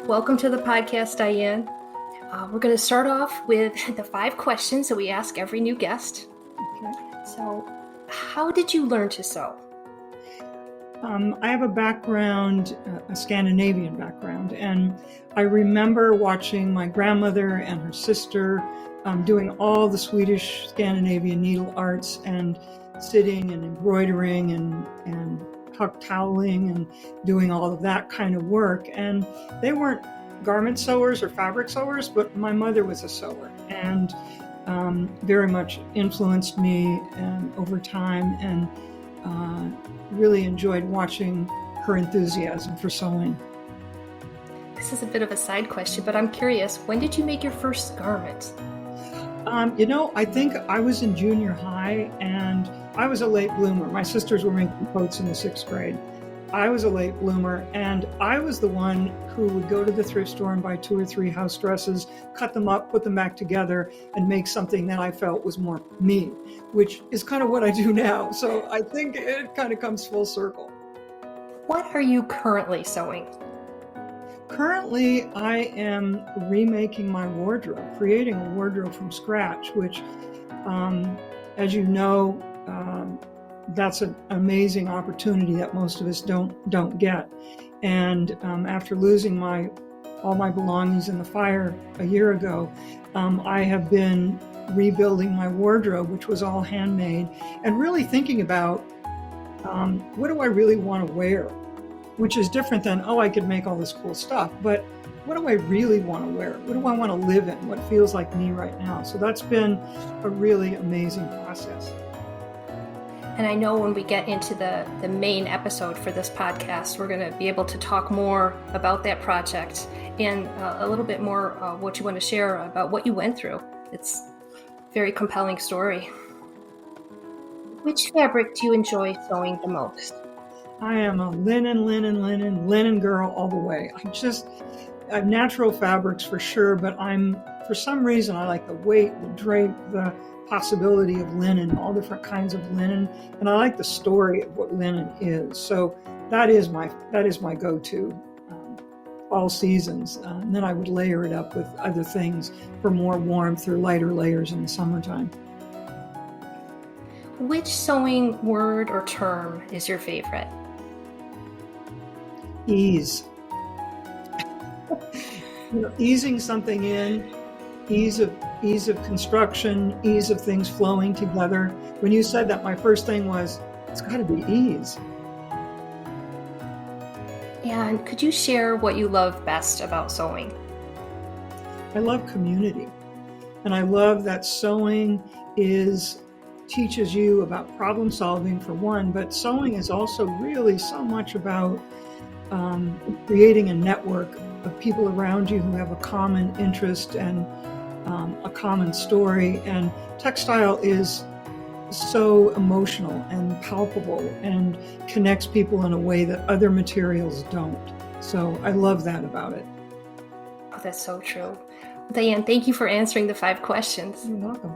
Welcome to the podcast, Diane. We're going to start off with the 5 questions that we ask every new guest. Okay. So, how did you learn to sew? I have a background, a Scandinavian background, and I remember watching my grandmother and her sister doing all the Swedish Scandinavian needle arts and sitting and embroidering and tuck toweling and doing all of that kind of work. And they weren't garment sewers or fabric sewers, but my mother was a sewer and very much influenced me over time, and really enjoyed watching her enthusiasm for sewing. This is a bit of a side question, but I'm curious, when did you make your first garment? I think I was in junior high and I was a late bloomer. My sisters were making coats in the 6th grade. I was a late bloomer, and I was the one who would go to the thrift store and buy 2 or 3 house dresses, cut them up, put them back together, and make something that I felt was more me, which is kind of what I do now. So I think it kind of comes full circle. What are you currently sewing? Currently, I am remaking my wardrobe, creating a wardrobe from scratch, which, as you know, that's an amazing opportunity that most of us don't get. And after losing all my belongings in the fire a year ago, I have been rebuilding my wardrobe, which was all handmade, and really thinking about what do I really want to wear, which is different than, I could make all this cool stuff, but what do I really want to wear? What do I want to live in? What feels like me right now? So that's been a really amazing process. And I know when we get into the main episode for this podcast, we're going to be able to talk more about that project and a little bit more what you want to share about what you went through. It's a very compelling story. Which fabric do you enjoy sewing the most? I am a linen girl all the way. I have natural fabrics for sure, but for some reason, I like the weight, the drape, the possibility of linen, all different kinds of linen, and I like the story of what linen is. So that is my go-to all seasons. And then I would layer it up with other things for more warmth or lighter layers in the summertime. Which sewing word or term is your favorite? Ease. Easing something in, ease of construction, ease of things flowing together. When you said that, my first thing was, it's got to be ease. And could you share what you love best about sewing? I love community, and I love that sewing teaches you about problem solving for one, but sewing is also really so much about creating a network of people around you who have a common interest and a common story. And textile is so emotional and palpable and connects people in a way that other materials don't. So I love that about it. Oh, that's so true. Diane, thank you for answering the 5 questions. You're welcome.